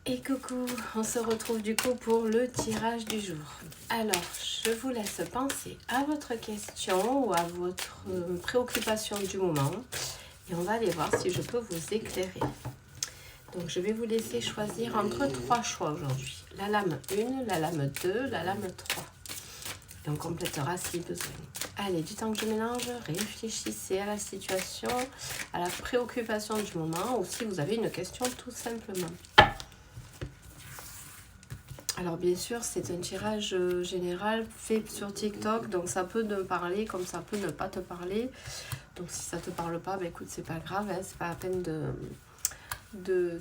Et coucou, on se retrouve du coup pour le tirage du jour. Alors, je vous laisse penser à votre question ou à votre préoccupation du moment et on va aller voir si je peux vous éclairer. Donc, je vais vous laisser choisir entre 3 choix aujourd'hui. La lame 1, la lame 2, la lame 3. Et on complétera si besoin. Allez, du temps que je mélange, réfléchissez à la situation, à la préoccupation du moment ou si vous avez une question tout simplement. Alors bien sûr, c'est un tirage général fait sur TikTok, donc ça peut te parler comme ça peut ne pas te parler. Donc si ça te parle pas, bah écoute, c'est pas grave, hein, c'est pas la peine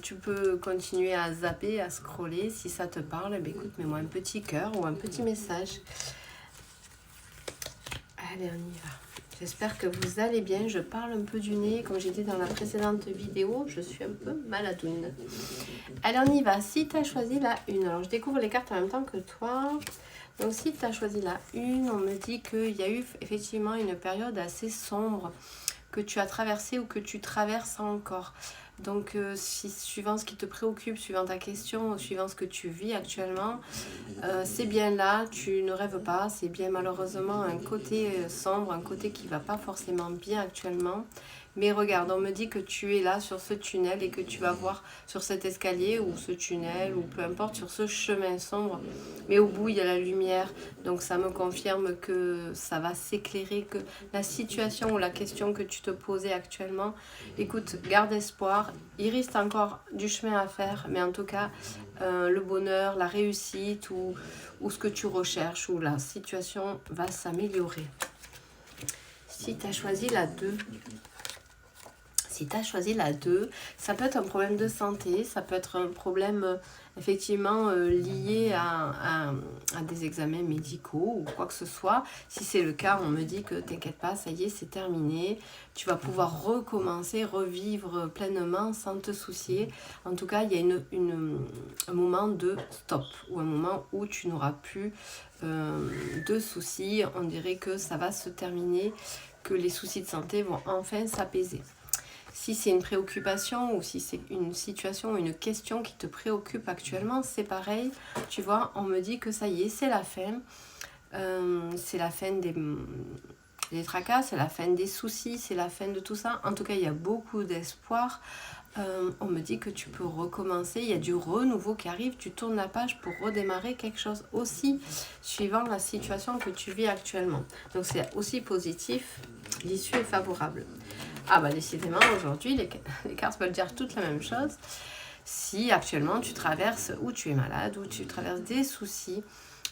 tu peux continuer à zapper, à scroller. Si ça te parle, bah écoute, mets-moi un petit cœur ou un petit message. Allez, on y va. J'espère que vous allez bien. Je parle un peu du nez. Comme j'ai dit dans la précédente vidéo, je suis un peu maladoune. Allez, on y va. Si tu as choisi la 1, alors je découvre les cartes en même temps que toi. Donc, si tu as choisi la 1, on me dit qu'il y a eu effectivement une période assez sombre que tu as traversée ou que tu traverses encore. Donc, suivant ce qui te préoccupe, suivant ta question, suivant ce que tu vis actuellement, c'est bien là, tu ne rêves pas, c'est bien malheureusement un côté sombre, un côté qui ne va pas forcément bien actuellement. Mais regarde, on me dit que tu es là sur ce tunnel et que tu vas voir sur cet escalier ou ce tunnel ou peu importe sur ce chemin sombre. Mais au bout, il y a la lumière. Donc ça me confirme que ça va s'éclairer, que la situation ou la question que tu te posais actuellement, écoute, garde espoir. Il reste encore du chemin à faire, mais en tout cas, le bonheur, la réussite ou ce que tu recherches ou la situation va s'améliorer. Si tu as choisi la 2, si tu as choisi la 2, ça peut être un problème de santé, ça peut être un problème effectivement lié à des examens médicaux ou quoi que ce soit. Si c'est le cas, on me dit que t'inquiète pas, ça y est, c'est terminé. Tu vas pouvoir recommencer, revivre pleinement sans te soucier. En tout cas, il y a un moment de stop ou un moment où tu n'auras plus de soucis. On dirait que ça va se terminer, que les soucis de santé vont enfin s'apaiser. Si c'est une préoccupation ou si c'est une situation ou une question qui te préoccupe actuellement, c'est pareil. Tu vois, on me dit que ça y est, c'est la fin. C'est la fin des tracas, c'est la fin des soucis, c'est la fin de tout ça. En tout cas, il y a beaucoup d'espoir. On me dit que tu peux recommencer, il y a du renouveau qui arrive, tu tournes la page pour redémarrer quelque chose aussi, suivant la situation que tu vis actuellement. Donc c'est aussi positif, l'issue est favorable. Ah bah décidément, aujourd'hui, les cartes veulent dire toute la même chose. Si actuellement tu traverses, ou tu es malade, ou tu traverses des soucis,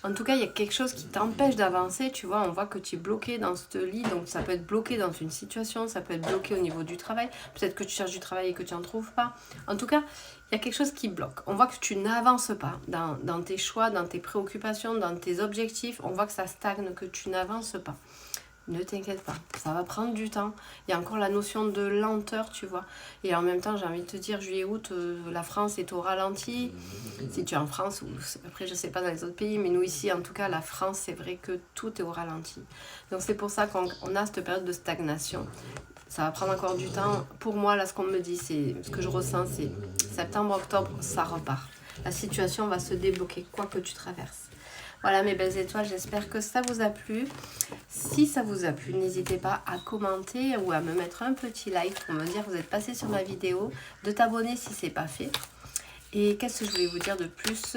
en tout cas, il y a quelque chose qui t'empêche d'avancer, tu vois, on voit que tu es bloqué dans ce lit, donc ça peut être bloqué dans une situation, ça peut être bloqué au niveau du travail, peut-être que tu cherches du travail et que tu n'en trouves pas. En tout cas, il y a quelque chose qui bloque. On voit que tu n'avances pas dans tes choix, dans tes préoccupations, dans tes objectifs, on voit que ça stagne, que tu n'avances pas. Ne t'inquiète pas, ça va prendre du temps. Il y a encore la notion de lenteur, tu vois. Et en même temps, j'ai envie de te dire, juillet-août, la France est au ralenti. Si tu es en France, ou après je ne sais pas dans les autres pays, mais nous ici, en tout cas, la France, c'est vrai que tout est au ralenti. Donc c'est pour ça qu'on a cette période de stagnation. Ça va prendre encore du temps. Pour moi, là, ce qu'on me dit, c'est ce que je ressens, c'est septembre, octobre, ça repart. La situation va se débloquer, quoi que tu traverses. Voilà mes belles étoiles, j'espère que ça vous a plu. Si ça vous a plu, n'hésitez pas à commenter ou à me mettre un petit like pour me dire que vous êtes passé sur ma vidéo, de t'abonner si ce n'est pas fait. Et qu'est-ce que je voulais vous dire de plus?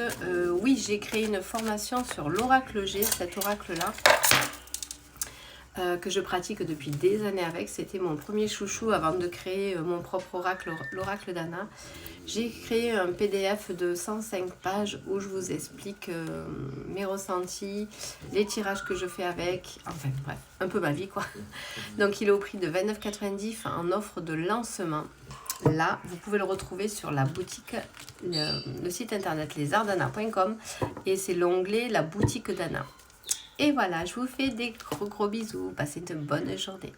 Oui, j'ai créé une formation sur l'oracle G, cet oracle-là. Que je pratique depuis des années avec. C'était mon premier chouchou avant de créer mon propre oracle, l'oracle d'Anna. J'ai créé un PDF de 105 pages où je vous explique mes ressentis, les tirages que je fais avec, enfin bref, un peu ma vie quoi. Donc il est au prix de 29,90 en offre de lancement. Là, vous pouvez le retrouver sur la boutique, le site internet lesartdana.com et c'est l'onglet la boutique d'Anna. Et voilà, je vous fais des gros bisous. Passez une bonne journée.